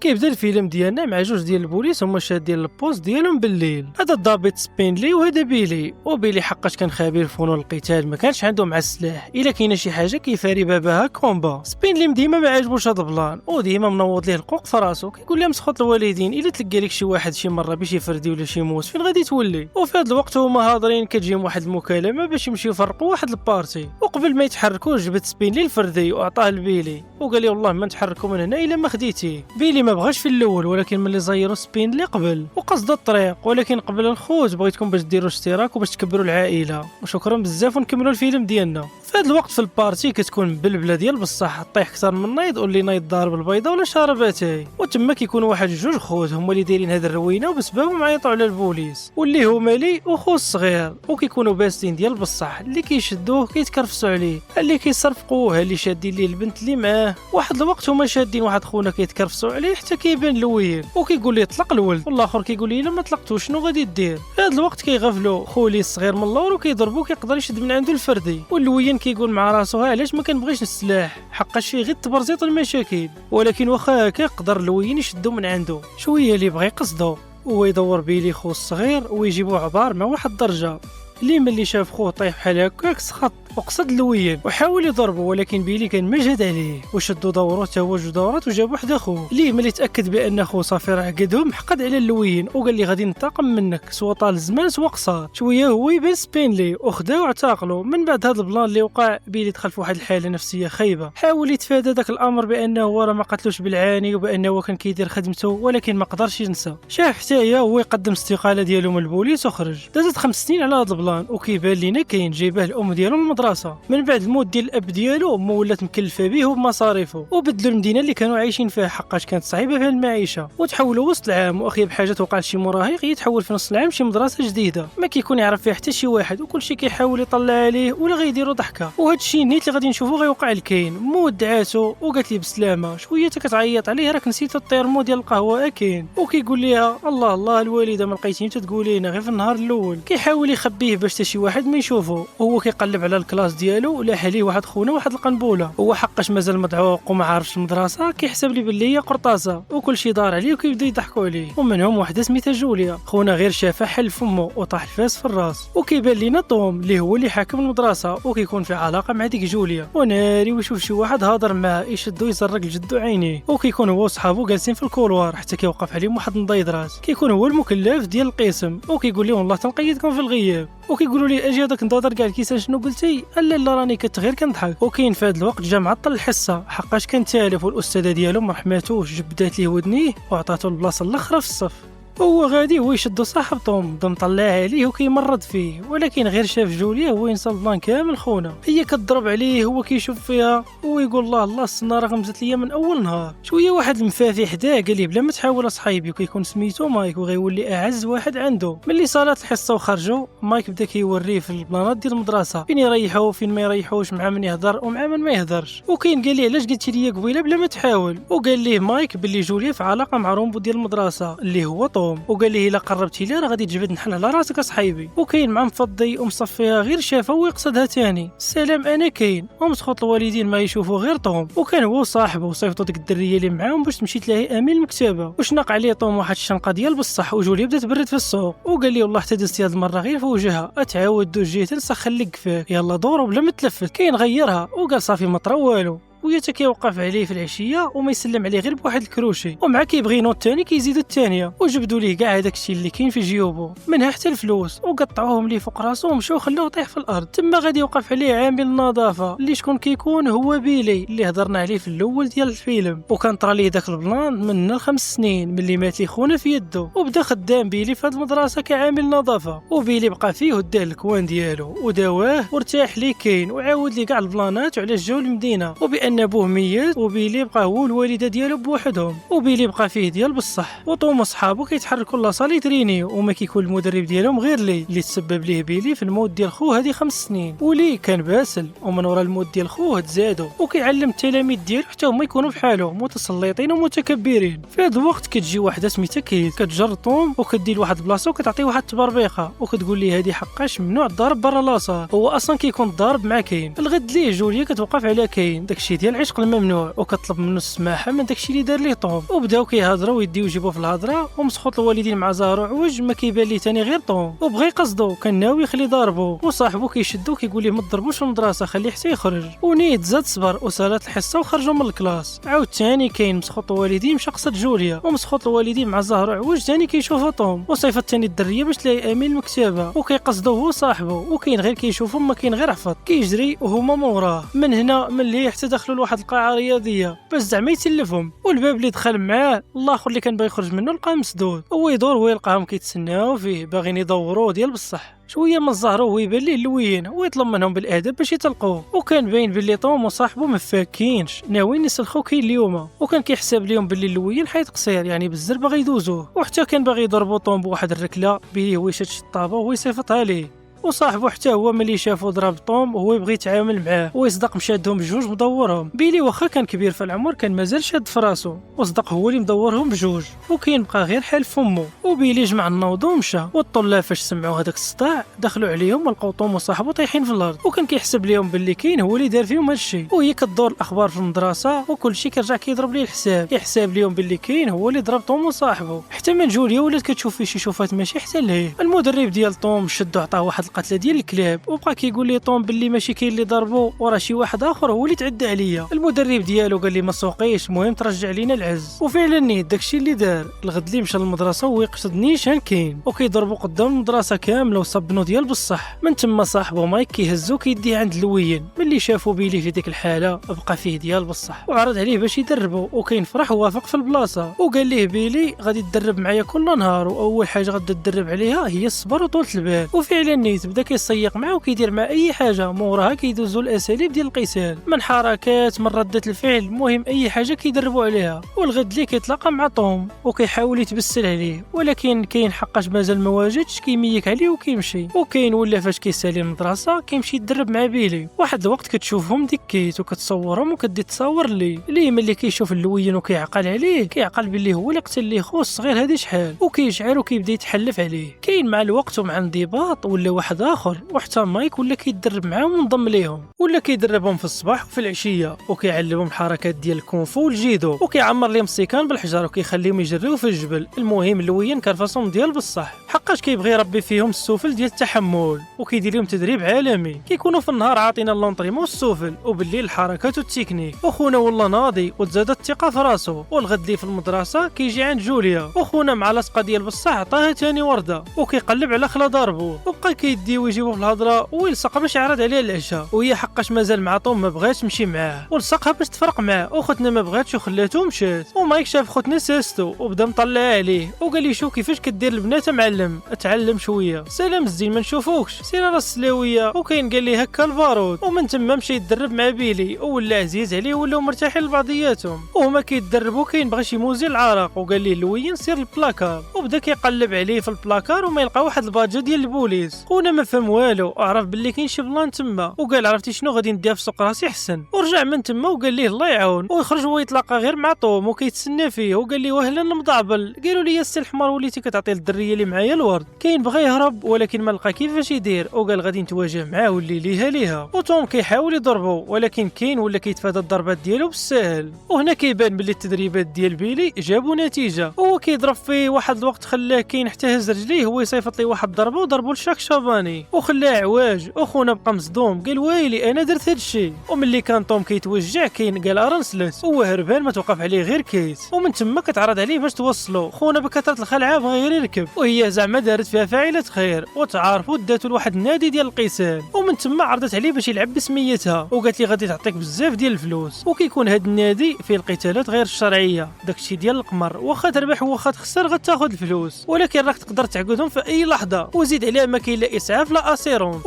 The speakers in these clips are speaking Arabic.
كيبدا الفيلم ديالنا مع جوج ديال البوليس هما شادين البوست ديالهم بالليل. هذا الضابط سبينلي وهذا بيلي. وبيلي حقاش كان خبير في فنون القتال، ما كانش عنده مع السلاح الا كاينه شي حاجه كيفاري بابها كومبا. سبينلي ديما ما عاجبوش هذا البلان وديما منوض ليه القوق في راسو، كيقول لها مسخوط الوالدين الا تلقى لك شي واحد شي مره باش يفردي ولا شي موت فين غادي تولي. وفي هذا الوقت هما هاضرين كتجيهم واحد المكالمه باش يمشيو يفرقوا واحد البارتي. وقبل ما يتحركوا جبت سبينلي الفردي وعطاه لبيلي وقال لي والله ما نتحركوا من هنا الا ما خديتيه. بيلي ما بغاش في الاول، ولكن ملي زيروا سبينلي قبل وقصد الطريق، ولكن قبل الخوت بغيتكم باش ديروا اشتراك وباش تكبروا العائله. وشكرا بزاف ونكملوا الفيلم ديالنا. في هذا الوقت في البارتي كتكون بلبله ديال بصح طيح اكثر من نايض واللي نايض ضارب البيضه ولا شارباتاي. وتما كيكون واحد جوج خوت هما اللي دايرين هذه الروينه وبسببهم عيطوا على البوليس، واللي هو مالي وخو الصغير. وكيكونوا باسين ديال بصح اللي كيشدوه كيتكرفسوا عليه، اللي كيصرفقوه، اللي شادين ليه البنت اللي معاه. واحد الوقت هما شادين واحد خونا كيتكرفسوا عليه حتى كيبان لوين وكيقول ليه طلق الولد، والاخر كيقول ليه الا ما طلقتوش شنو غادي دير. في هذا الوقت كيغفلوا خولي الصغير من اللور وكيضربوه كيقدر يشد من عنده الفردي. واللوين كيقول مع راسو علاش ما كنبغيش السلاح، حقاش فيه غير تبرزيط المشاكل. ولكن واخا هكا يقدر اللوين يشدو من عنده شويه اللي بغى يقصدو. هو يدور بيلي خو الصغير ويجيبو عبار مع واحد الدرجه اللي ملي شاف خوه طايح بحال هكاك سخط وقصد اللوين وحاول يضربه، ولكن بيلي كان مجهد عليه وشدوا دوره حتى هو جوج دورات وجابوا حدا خوه. ليه ملي تاكد بان خوه صافي راه قدهم حقد على اللوين وقال لي غادي ننتقم منك سوا طال الزمان سوا قصار. شويه هو يبان سبينلي وخداو واعتقلوا. من بعد هذا البلان اللي وقع بيلي دخل في واحد الحاله نفسيه خايبه، حاول يتفادى داك الامر بانه هو راه ما قتلوش بالعاني وبانه هو كان كيدير خدمته، ولكن ما قدرش ينسى. شاف حتى هو يقدم استقاله ديالو من البوليس وخرج. دازت 5 سنين على هذا البلان وكيبان لينا كاين جايباه الام ديالو من المدرسه. من بعد الموت ديال الاب ديالو امه ولات مكلفه به وبمصاريفه وبدلوا المدينه اللي كانوا عايشين فيها حقاش كانت صعيبه فيها المعيشه، وتحولوا وسط العام. واخيب بحاجه توقع لشي مراهق يتحول في نص العام شي مدرسه جديده ما كيكون يعرف فيها حتى شي واحد، وكل شيء كيحاول يطلع عليه ولا غيديروا ضحكه. وهذا الشيء نيت اللي غادي نشوفوه غيوقع لكاين. مو دعاتو وقالت لي بسلامه، شويه كتعيط عليه راك نسيتو الطيرمو ديال القهوه اكين. وكيقول ليها الله الله الوالده ما لقيتيني تقولي لنا غير في النهار الاول. كيحاول يخبيه باش حتى شي واحد ما يشوفه. وهو كيقلب على الكلاس ديالو ولاح عليه واحد خونا واحد القنبوله. هو حقاش مازال مدعوق وما عارفش المدرسه كيحسب لي باللي هي قرطاسه وكل شيء دار عليه وكيبداو يضحكوا عليه. ومنهم وحده سميتها جوليا. خونا غير شافها حل فمه وطاح الفاس في الراس. وكيبان لينا توم اللي هو اللي حاكم المدرسه وكيكون في علاقه مع ديك جوليا، وناري ويشوف شي واحد هاضر معاه يشدو يزرق لجدو عينيه. وكيكون هو وصحابو جالسين في الكولوار حتى كيوقف عليهم واحد النضيدرات. كيكون هو المكلف ديال القسم وكيقول لهم والله تنقيدكم في الغياب. وكيقولوا لي اجي هذاك نضادر كاع الكيسان شنو قلتي؟ لا راني كتغير كنضحك. وكاين في هذا الوقت جا معطل الحصه حقاش كان تالف، والاستاذه ديالو ما رحماتوش جبدات ليه ودنيه وعطاتو البلاصه الاخرى في الصف. هو غادي هو يشدو صاحب توم بدا مطلع عليه وكيمرض فيه، ولكن غير شاف جوليا هو ينسى البلان كامل. خونا هي كتضرب عليه هو كيشوف فيها ويقول الله الله السناره غمزت ليا من اول نهار. شويه واحد المفافي حداه قال لي بلا ما تحاول اصحابي، وكيكون سميتو مايك وغيولي اعز واحد عنده. ملي صالات الحصه وخرجوا مايك بدا كيوريه في البلانات ديال المدرسه فين يريحوا فين ما يريحوش، مع من يهضر ومع من ما يهضرش. وكاين قال لي علاش قلتي لي قبيله بلا ما تحاول، وقال ليه مايك باللي جوليا في علاقه مع رومبو ديال المدرسه اللي هو توم. وقال لي الا قربتي لي راه غادي تجبد نحن على راسك اصحابي. وكاين مع مفضي ومصفيها غير شافها ويقصدها تاني. السلام انا كاين ومسخوط الوالدين ما يشوفوا غير توم. وكان هو صاحبه وصيفطوا ديك الدريه اللي معاهم باش تمشي تلاهي امين المكتبه. وشنق عليه توم واحد الشنقه ديال بصح. وجولي بدات تبرد في السوق وقال لي والله حتى دزتي هاد المره غير في وجهها، اتعاود دوز جيت نسخن لك كفاك يلا دوروا بلا ما تلفت. كاين غيرها وقال صافي ما طرا والو. وياتا كيوقف عليه في العشيه وما يسلم عليه غير بواحد الكروشي، ومع كيبغي نوض الثاني كيزيدوا الثانيه وجبدوا ليه كاع هذاك الشيء اللي كاين في جيوبو منها حتى الفلوس وقطعوهم ليه فوق راسو ومشاو خلوه يطيح في الارض. تما غادي يوقف عليه عامل النظافه اللي شكون كيكون هو بيلي اللي هضرنا عليه في الاول ديال الفيلم. وكان طرا ليه داك البلان من 5 سنين ملي مات ليه خونا في يده. وبدا خدام بيلي في هذه المدرسه كعامل نظافه. وبيلي بقى فيه وداه الكوان ديالو وداواه وارتاح ليه كاين وعاود ليه كاع البلانات وعلاش جاو للمدينه، وبان ابوه ميت وبيلي بقى هو الوالده ديالو بوحدهم. وبيلي بقى فيه ديال بصح. وطوم وصحابو كيتحركوا لاصال ترينيو وما كيكون المدرب ديالهم غير لي اللي تسبب ليه بيلي في الموت ديال خوه هذه 5 سنين. ولي كان باسل ومن ورا الموت ديال خوه تزادوا وكيعلم التلاميذ ديالو حتى هما يكونوا بحالو متسلطين ومتكبرين. في هذا الوقت كتجي وحده سميتها كيت كتجر طوم وكدير لواحد البلاصه وكتعطيه واحد التبربيقه وكتقول ليه هذه حقاش ممنوع الضرب برا لاصال. هو اصلا كيكون ضارب مع كاين. الغد ليه جوليا كتوقف على كاين داكشي ديال العشق الممنوع وكطلب منه السماحه من داكشي اللي دار ليه طوم. وبداو كيهضروا ويديو يجيبوا في الهضره، ومسخوط الوالدين مع زهر وعوج ما كيبان ليه تاني غير طوم، وبغى يقصدو كان ناوي يخلي ضاربو، وصاحبو كيشدو كيقول ليه ما تضربوش في المدرسه خليه حتى يخرج. ونيت زاد صبر وسالات الحصه وخرجوا من الكلاس. عاود تاني كاين مسخوط الوالدين مشى قصد جوليا، ومسخوط الوالدين مع زهر وعوج تاني كيشوفوا طوم، وصيفط تاني الدريه باش تلاقي امين المكتبه وكيقصدو هو صاحبو، وكاين غير كيشوفهم ما كاين غير عفط كيجري وهما موراه. من هنا ملي حتى دخلوا لواحد القاعه رياضيه باش زعما يتلفهم، والباب اللي دخل معاه الاخر اللي كان باغي يخرج منه لقاه مسدود، هو يدور ويلقاهم كيتسناو فيه باغيين يدوروا ديال بصح. شويه من الزهر وهو يبان ليه اللوين ويطلب منهم بالادب باش يتلقوه، وكان باين باللي طوم وصاحبه ما فاكينش ناويين يسلخوا كاين اليوم، وكان كيحسب ليهم باللي اللوين حيت قصير يعني بالزر باغي يدوزوه، وحتى كان باغي يضربوا طوم بواحد الركله بيه هو يشد الطابه وهو يصيفطها ليه. وصاحبه حتى هو ملي شافو ضرب طوم وهو يبغي يتعامل معاه ويصدق مشادهم بجوج مدورهم. بيلي واخا كان كبير في العمر كان مازال شاد في راسو، وصدق هو اللي مدورهم بجوج، وكاين بقى غير حال فمو. وبيلي جمع النوض ومشى، والطلاب فاش سمعوا هذاك الصداع دخلوا عليهم ولقاو طوم وصاحبه طايحين في الارض، وكان كيحسب ليهم باللي كاين هو اللي دار فيهم هادشي، وهي كدور الاخبار في المدرسه وكل شيء كيرجع كيضرب ليه الحساب، كيحسب ليهم باللي كاين هو اللي ضرب طوم وصاحبه. حتى من جوليا ولات كتشوف فيه شي شوفات ماشي حتى لهيه. المدرب ديال طوم شدو عطاه واحد القتله ديال الكلاب، وبقى كيقول لي طوم باللي ماشي كاين اللي ضربو وراه شي واحد اخر هو اللي تعدى عليا. المدرب ديالو قال لي ما سوقيش، المهم ترجع لينا العز. وفعلا نيت داكشي اللي دار. الغد اللي مشى للمدرسه وهو يقصد نيشان كاين، وكيضربوا قدام المدرسه كامله وصبنو ديال بصح. من تما صاحبه مايك كيهزو كيديه عند اللوين. ملي شافو بيلي في ديك الحاله بقى فيه ديال بصح، وعرض عليه باش يدربو، وكاين فرح ووافق في البلاصه، وقال ليه بيلي غادي تدرب معايا كل نهار، واول حاجه غادي تدرب عليها هي الصبر وطولة البال. وفعلا نيت بدا كيصيق معاه وكيدير مع اي حاجه، موراها كيدوزوا الاساليب ديال القتال، من حركات من رده الفعل، المهم اي حاجه كيدربوا عليها. والغد اللي كيتلاقى مع طوم وكيحاول يتبسل عليه، ولكن كاين حقاش مازال ما واجدش كيميك عليه وكيمشي. وكاين ولا فاش كيسالي المدرسه كيمشي يدرب مع بيلي. واحد الوقت كتشوفهم ديكيت وكتصورهم وكدي تصور ليه ملي كيشوف اللوين وكيعقل عليه كيعقل باللي هو اللي قتل ليه خوه الصغير هادي شحال، وكيشعر وكيبدا يتحلف عليه. كاين مع الوقت ومع انضباط ولا واحد اخر، وحتى مايك ولا كيدرب معاهم وانضم ليهم، ولا كيدربهم في الصباح وفي العشيه، وكيعلمهم الحركات ديال الكونفو والجيدو، وكيعمر لهم السيكان بالحجر وكيخليهم يجريو في الجبل. المهم اللوين كان فاصون ديال بصح، حقاش كيبغي يربي فيهم السفل ديال التحمل، وكيدير لهم تدريب عالمي. كيكونوا في النهار عاطينا اللونطريمون والسفل، وبالليل الحركات والتكنيك. وخونا والله ناضي وتزادت الثقه في راسو. والغد لي في المدرسه كيجي عند جوليا، وخونا مع لاصقه ديال بصح عطاها تاني ورده، وكيقلب على خلا ضربو، وبقى كيديو ويجيبو في الهضره ويلصق باش يعرض عليها العشاء. وهي حقاش مازال مع طوم ما بغاتش تمشي معاه، ولصقها باش تفرق معاه، وختنا ما بغاتش وخلاتو ومشات. ومايك شاف خوتنا ساستو وبدا مطلع عليه وقال لي شوف كيفاش كدير البنات معلم، اتعلم شويه. سلام الزين ما نشوفوكش، سير راس السلاويه. وكاين قال لي هكا البارود. ومن تما مشى يتدرب مع بيلي، ولا عزيز عليه ولاو مرتاحين لبعضياتهم، وهما كيتدربوا. كاين بغى شي موزي العرق وقال ليه اللوين سير البلاكار، وبدا كيقلب عليه في البلاكار وما يلقى واحد الباجه ديال البوليس. خونا ما فهم والو، عرف باللي كاين شي بلان تما، وقال عرفتي شنو غادي نديها في سوق راسي حسن. ورجع من تما وقال ليه الله يعاون، ويخرج هو يتلاقى غير مع طوم وكيتسنى فيه، وقال ليه وهلا المضعبل. قالوا لي السي الحمار وليتي كتعطي للدريه اللي معايا الورد. كاين بغى يهرب ولكن ما لقى كيفاش يدير، وقال غادي نتواجه معاه واللي ليها. وطوم كيحاول يضربو، ولكن كاين ولا كيتفادى الضربات ديالو بالسهل. وهنا كيبان باللي التدريبات ديال بيلي جابوا نتيجه. هو كيضرب فيه واحد الوقت خلاه كاين حتى هز رجليه، هو يصيفط ليه واحد الضربه وضربو لشاك شاباني وخلاه عواج. وخونا بقى مصدوم قال ويلي انا درت هادشي. وملي كان طوم كيتوجع كاين قال ارنسلت، هو هربان ما توقف عليه غير كيت. ومن تما كتعرض عليه باش توصلو. خونا بكثره الخلعه بغى غير يركب، وهي زعما دارت فيها فاعله خير وتعارفوا وداتو لواحد النادي ديال القتال. ومن تما عرضت عليه باش يلعب بسميتها، وقالت لي غادي تعطيك بزاف ديال الفلوس، وكيكون هاد النادي فيه القتالات غير الشرعيه، داكشي ديال القمر، واخا تربح واخا تخسر غتاخذ الفلوس، ولكن راك تقدر تعقدهم في اي لحظه. وزيد عليها ما كاين لا اسعاف لا اسيرون،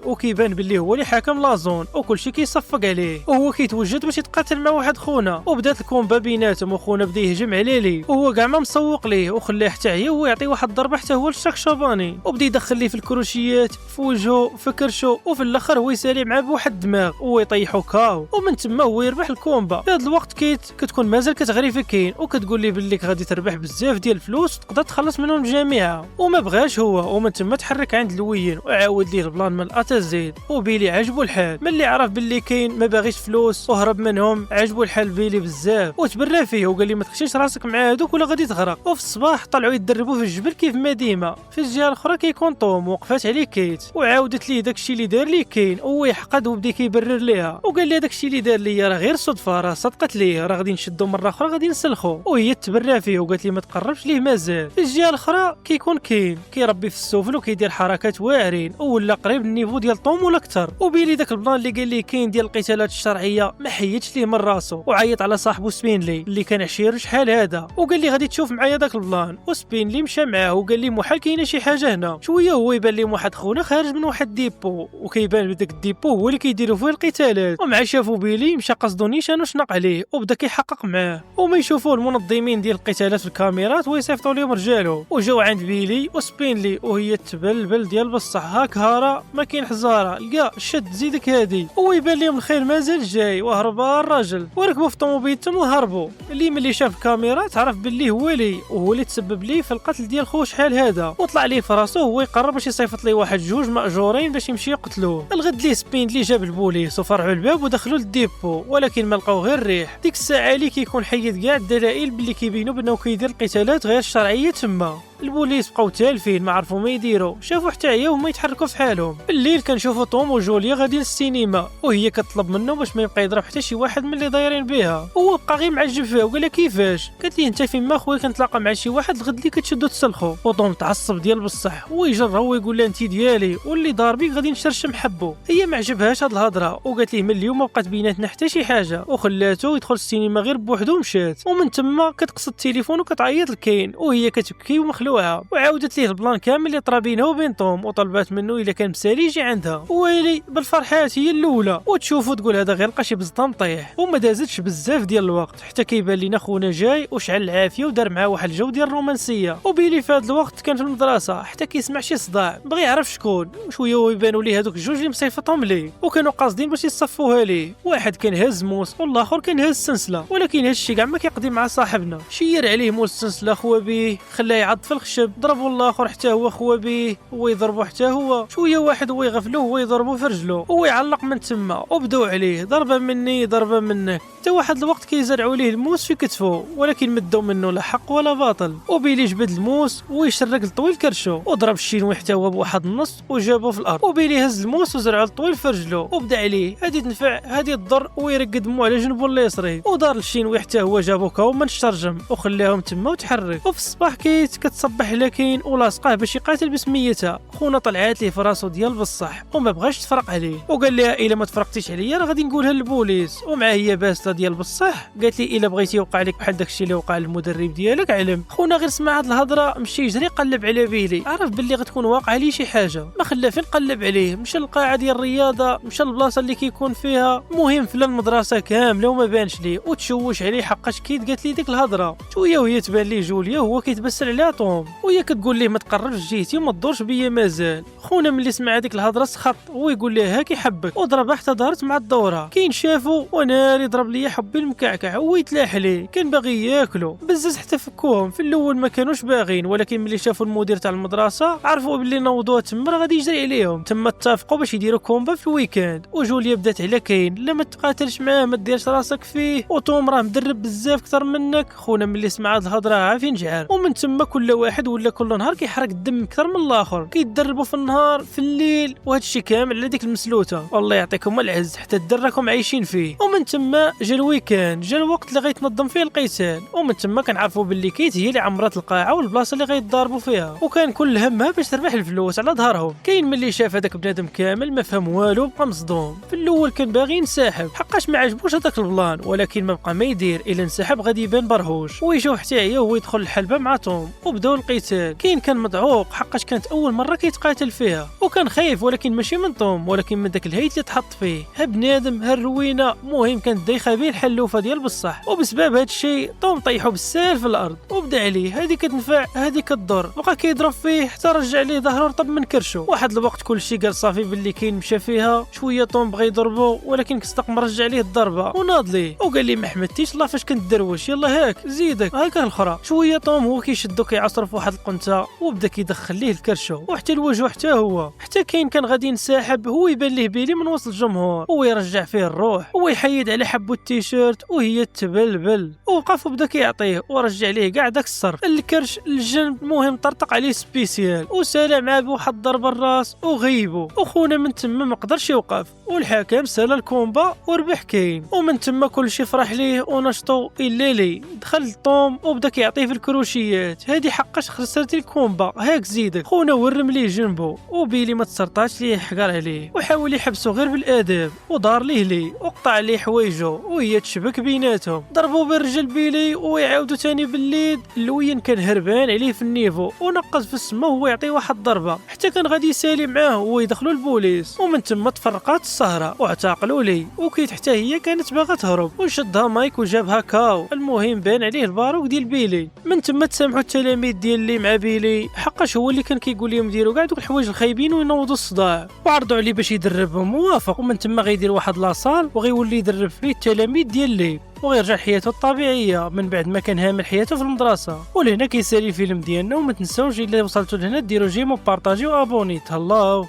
وكيبان باللي هو اللي حاكم لازون، وكلشي كيصفق عليه، وهو كيتوجد باش يتقاتل مع واحد خونا. وبدات الكومبا بيناتهم، وخونا بدا يهجم عليه وهو كاع ما مسوق ليه، وخلاه حتى هي هو يعطي واحد الضربه حتى هو للشاك شاباني، وبدا يدخل ليه في الكروشيات في وجهه في كرشو، وفي الاخر هو يسالي معاه بواحد الدماغ ويطيحو كاو. ومن تما هو يربح الكومبا. في هذا الوقت كيت كتكون مازال كتغري في كاين، وكتقول ليه باللي غادي تربح بزاف ديال الفلوس وتقدر تخلص منهم الجميع، وما بغاش هو. ومن تما تحرك عند الوين وعاود ليه البلان من الاتا زيد. وبيلي عجبو الحال ملي عرف باللي كاين ما باغيش فلوس وهرب منهم. عجبو الحال بيلي بزاف وتبرى فيه وقال لي ما تخشيش راسك مع هادوك ولا غادي تغرق. وفي الصباح طلعوا يدربوا في الجبل كيف ما ديما. في الجهه الاخرى كيكون طوم وقفات عليه كيت وعاودت ليه داكشي اللي دار ليه كاين وهو يحقد وبدا كيبرر ليها وقال لي داكشي اللي دار ليا راه غير صدفه، راه صدقت ليه، راه غادي نشدو مره اخرى غادي نسلخو. وهي تبرى فيه وقالت لي ما تقربش ليه مازال. في الجهه الاخرى كيكون كاين كيربي في السفل وكيدير حركات واعرين ولا قريب النيفو ديال طوم ولا اكثر. وبيلي داك البلان اللي قال ليه كاين ديال القتالات الشرعيه ما حيدش ليه من راسو وعيط على صاحبو سبينلي اللي كان عشيرو شحال هذا وقال لي غادي تشوف معايا داك البلان. وسبينلي مشى معاه وقال لي محال كاينه شي حاجه هنا. شويه هو يبان لي واحد خونا خارج من واحد ديبو وكيبان بداك الديبو هو اللي كيديروا فيه القتالات. ومع شافو بيلي مشى قصدو نيشان وشنق عليه وبدا كيحقق معاه. وما يشوفوا المنظمين ديال القتالات في الكاميرات ويصيفطوا لهم رجالو وجاو عند بيلي وسبينلي وهي تبلبل ديال بصح هاك هارا ما كاين حزاره لقى شد زيدك هادي. ويبان لهم الخير مازال جاي وهربا الراجل وركبوا في طوموبيلتهم وهربوا. اللي ملي شاف الكاميرات عرف باللي هو لي وهو اللي تسبب ليه في القتل ديال خو شحال هذا وطلع ليه في راسو هو يقرر باش يصيفط ليه واحد جوج ماجورين باش يمشي يقتلوه. الغد ليه سبينلي جاب البوليس وفرعوا الباب ودخلوا للديبو ولكن ما لقاو غير الريح. ديك الساعه اللي كيكون حيد كاع الدلائل باللي كيبينوا بانه كيدير القتالات غير شرعيه تما. البوليس بقاو تالفين ما عرفوا ما يديروا شافوا حتى هي وهما يتحركوا في حالهم. بالليل كنشوفوا طوم وجوليا غادي للسينما وهي كتطلب منه باش ما يبقى يضرب حتى شي واحد من اللي دايرين بها. هو بقى غير معجب فيها وقال لها كيفاش. قالت لي انت فين ما خويا كنتلاقى مع شي واحد الغد اللي كتشدو تسلخو. وطوم تعصب ديال بصح ويجرها ويقول لها انت ديالي واللي دار بيك غادي نشرشم حبو. هي ما عجبهاش هاد الهضره وقالت ليه من اليوم ما بقات بيناتنا حتى شي حاجه وخلاتو يدخل السينما غير بوحدو ومشات. ومن تما كتقصد التليفون وكتعيط لكاين وهي كتبكي ومخلوعه. وعاودت ليه البلان كامل اللي طرا بينها وبين طوم وطلبات منه الا كان مسالي يجي عندها. ويلي بالفرحات هي الاولى وتشوفو تقول هذا غير لقى شي بزطه مطيح. وما دازتش بزاف ديال الوقت حتى كيبان لينا خونا جاي وشعل العافيه ودار معاه واحد الجو ديال الرومانسيه. وبيلي في هذا الوقت كان في المدرسه حتى كيسمع شي صداع بغى يعرف شكون وشويه ويبانوا ليه هذوك الجوج اللي مصيفطهم ليه وكانوا قاصدين باش يصفوها ليه. واحد كان هاز موس والاخر كان هاز سنسله ولكن هادشي كاع ما كيقضي مع صاحبنا. شير عليه موس السنسله خوا به خلاه يعض في الخشب ضربوا الاخر حتى هو خوا به هو يضربو حتى هو. شويه واحد هو يغفلوه هو يضربو في رجلو هو يعلق من تما وبداو عليه ضربه مني ضربه منك حتى واحد الوقت كيزرعوا ليه الموس في كتفو ولكن مدوا منه لا حق ولا باطل. وبيلي جبد الموس ويشرق لطويل كرشو وضرب الشينوي حتى هو بواحد النص وجابو في الارض. وبيلي هز الموس وزرعو لطويل في رجلو وبدا عليه هادي تنفع هادي تضر ويرقد دمو على جنبو اليسري. ودار الشينوي حتى هو جابو كاوما الشرجم وخلاهم تما وتحرك. وفي الصباح كيت كتصبح لكين ولاصقاه باش يقاتل بسميتها. خونا طلعات ليه في راسو ديال بصح وما بغاش تفرق عليه وقال لها الا ما تفرقتيش عليا راه غادي نقولها للبوليس. ومع هي باسطه ديال بصح قالت لي الا بغيتي يوقع لك بحال داكشي اللي وقع للمدرب ديالك علم. خونا غير سمع هاد الهضره مشى يجري قلب على بيلي عرف باللي غتكون واقعه ليه شي حاجه ما خلى فين قلب عليه. مشى للقاعه ديال الرياضه مشى للبلاصه اللي كيكون فيها مهم في المدرسه كامله وما بانش ليه وتشوش عليه حقاش كيت قالت لي ديك الهضره. شويه وهي تبان ليه جوليا وهو كيتبسل عليها طوم وهي كتقول ليه ما تقربش جيتي وما تدورش بيا مازال. خونا ملي سمع هذيك الهضره سخط هو يقول لها هاكي حبك وضربها حتى ظهرت مع الدوره. كاين شافو وناري ضرب ليا حبي المكعكع هو يتلاح ليه كان باغي ياكلو بزز حتى فكوهم. في الاول ما كانوش باغين ولكن ملي شافوا المدير تاع المدرسه عرفوا باللي نوضوها تما غادي يجري عليهم. تما اتفقوا باش يديروا كومبا في الويكاند وجوليا بدات على كاين لا ما تقاتلش معاه ما ديرش راسك فيه وتوم راه مدرب بزاف اكثر منك. خونا ملي سمع هاد الهضره عافين جعار ومن تما كل واحد ولا كل نهار كيحرق الدم اكثر من الاخر كيتدربوا في النهار في الليل وهذا الشيء كامل على ديك المسلوته. والله يعطيكم العز حتى الدراكم عايشين فيه. ومن تما جا الويكاند جا الوقت اللي غيتنظم فيه القتال ومن تما كنعرفوا باللي كيت هي اللي عمرات القاعه والبلاصه اللي غيتضاربوا فيها وكان كل همها باش تربح الفلوس على ظهرهم. كاين ملي شاف هذاك بنادم كامل ما فهم والو بقى مصدوم. في الاول كان باغي ينسحب حقاش ما عجبوش هذاك البلان ولكن ما بقى ما يدير الا انسحب غادي يبان برهوش. ويجوا حتى هي وهو يدخل الحلبه مع توم وبداو القتال. كاين كان مدعوق حقاش كانت اول مره كيتقاتل فيها وكان خايف ولكن ماشي من توم ولكن من داك الهيت اللي تحط فيه ها بنادم ها الروينه. مهم كانت دايخه به الحلوفه ديال بصح وبسبب هذا الشيء توم طيحو بالسال في الارض وبدا عليه هذه كتنفع هذه كتضر بقى كيضرب فيه حتى رجع ليه ظهره رطب من كرشو. واحد الوقت كلشي قال صافي باللي كاين مشى فيها. شويه طوم بغى يضربو ولكن كصدق مرجع ليه الضربه وناض ليه وقال لي ما حمدتيش الله فاش كنت دروش يلا هاك زيدك هاك الاخرى. شويه طوم هو كيشدو كيعصر طرف واحد القنته وبدا كيدخل ليه الكرشو وحتى الوجه حتى هو، حتى كاين كان غادي ينسحب هو يبان ليه بيلي من وسط الجمهور ويرجع فيه الروح ويحيد على حبو التيشيرت وهي تبلبل، ووقف وبدا كيعطيه ورجع ليه كاع داك الصرف الكرش للجنب. المهم طرطق عليه سبيسيال وسالى معاه بواحد ضرب الراس وغيبو، وخونا من تما ما قدرش يوقف والحكم سالى الكومبا وربح كاين، ومن تما كلشي فرح ليه ونشطو الا لي دخل طوم وبدا كيعطيه في الكروشيات. هادي حقاش خسرتي الكومبا هاك زيدك. خونا ورم ليه جنبو وبيلي ما تسرطاش ليه حقر عليه وحاول يحبسو غير بالاداب ودار ليه وقطع ليه حوايجو وهي تشبك بيناتهم. ضربوا بالرجل بيلي ويعاودوا تاني بالليد. اللوين كان هربان عليه في النيفو ونقز في السما وهو يعطيه واحد ضربه حتى كان غادي يسالي معاه ويدخلوا البوليس، ومن تما تفرقات السهره واعتقلوا لي. وكيت حتى هي كانت باغا تهرب وشدها مايك وجابها كاو. المهم بان عليه الباروك ديال بيلي. من تما تسامحوا التلاميذ ديال لي مع بيلي حقاش هو اللي كان كيقول لهم ديروا كاع دوك الحوايج الخايبين وينوضوا الصداع، وعرضوا عليه باش يدربهم موافق. ومن تما غيدير واحد لاصال وغيولي يدرب فيه التلاميذ ديال لي وغيرجع لحياته الطبيعيه من بعد ما كان هامل حياته في المدرسه. ولهنا كيسالي الفيلم ديالنا. وما تنساوش الا وصلتوا لهنا ديروا جيم وبارطاجيو وابوني. تهلاو.